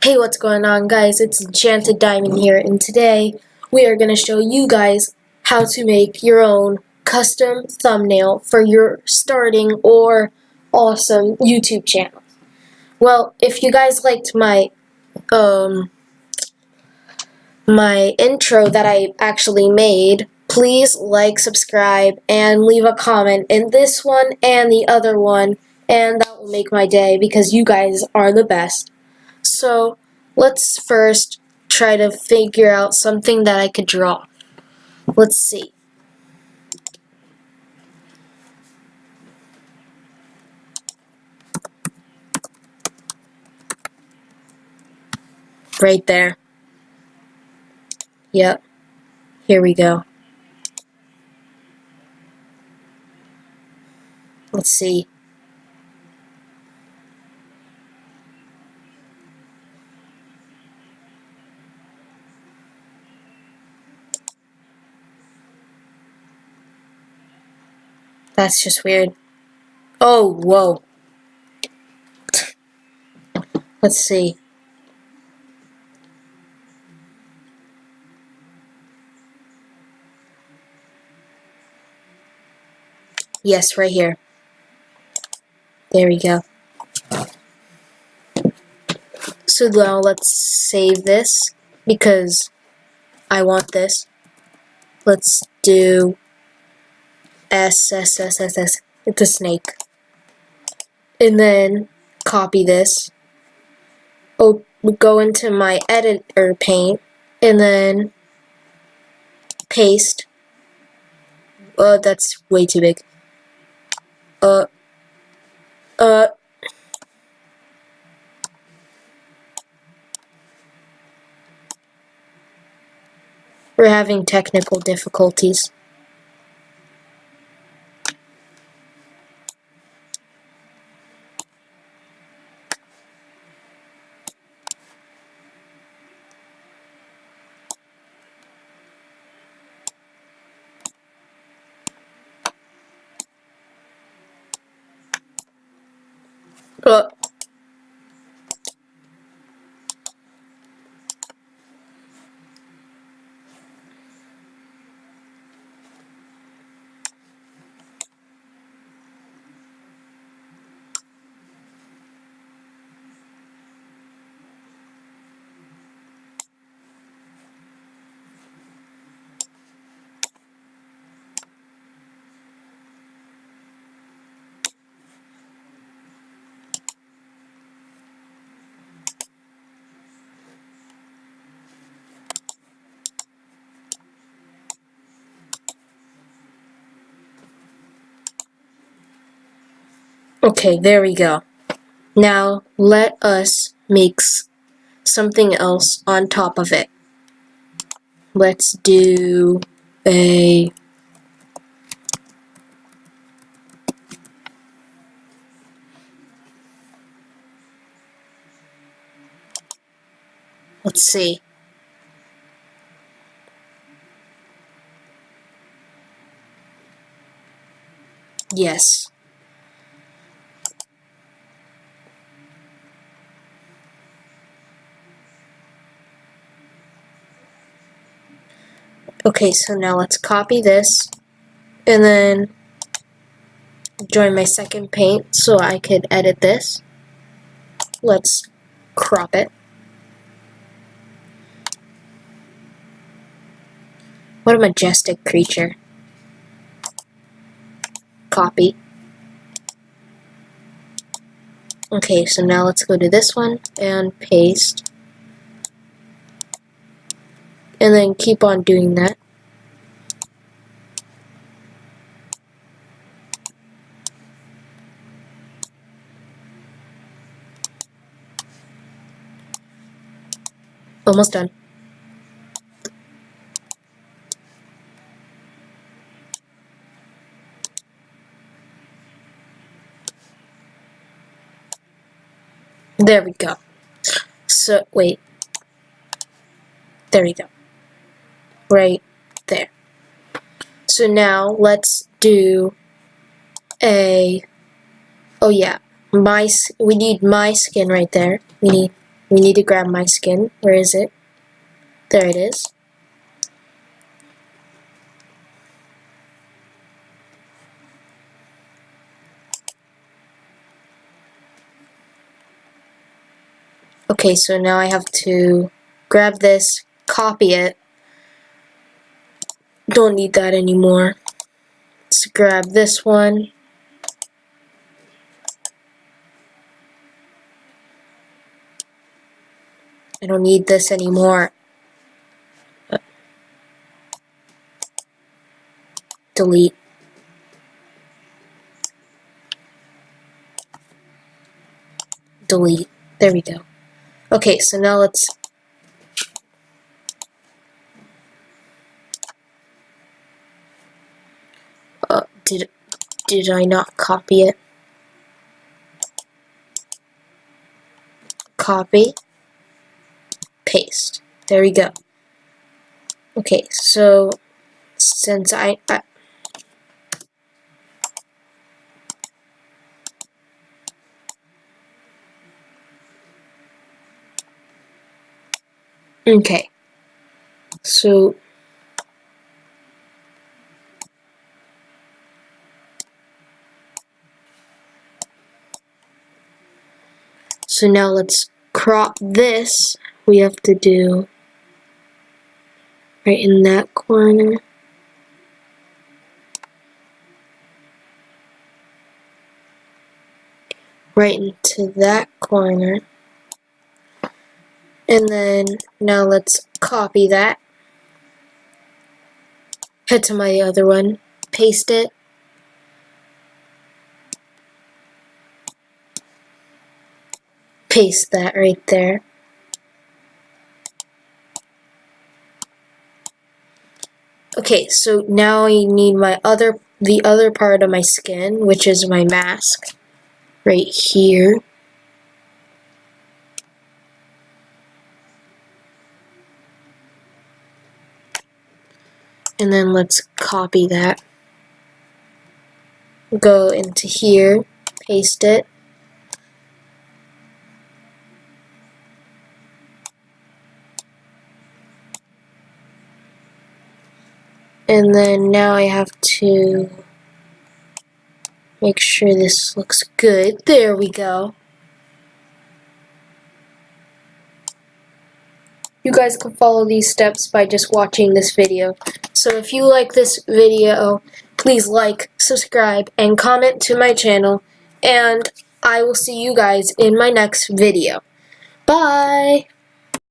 Hey, what's going on, guys? It's Enchanted Diamond here, and today we are going to show you guys how to make your own custom thumbnail for your starting or awesome YouTube channel. Well, if you guys liked my intro that I actually made, please like, subscribe, and leave a comment in this one and the other one, and that will make my day because you guys are the best. So let's first try to figure out something that I could draw. Let's see. Right there. Yep. Here we go. Let's see. That's just weird. Oh, whoa. Let's see. Yes, right here. There we go. So now let's save this because I want this. Let's do S. It's a snake. And then copy this. Oh, go into my editor paint and then paste. That's way too big. We're having technical difficulties. Okay, there we go. Now let us make something else on top of it. Let's do a let's see. Yes. Okay, so now let's copy this and then join my second paint so I could edit this. Let's crop it. What a majestic creature. Copy. Okay, so now let's go to this one and paste. And then keep on doing that. Almost done. There we go. So, wait. There we go. Right there. So now let's do a, oh yeah, we need my skin right there. We need we need to grab my skin. Where is it? There it is. Okay, so now I have to grab this, copy it. Don't need that anymore. Let's grab this one. I don't need this anymore. Delete. Delete. There we go. Okay, so now let's did I not copy it? Copy. Paste. There we go. Okay, so since okay, so now let's crop this. We have to do right in that corner. Right into that corner. And then now let's copy that. Head to my other one, paste it. Paste that right there. Okay, so now I need the other part of my skin, which is my mask, right here. And then let's copy that. Go into here, paste it. And then now I have to make sure this looks good. There we go. You guys can follow these steps by just watching this video. So if you like this video, please like, subscribe, and comment to my channel. And I will see you guys in my next video. Bye!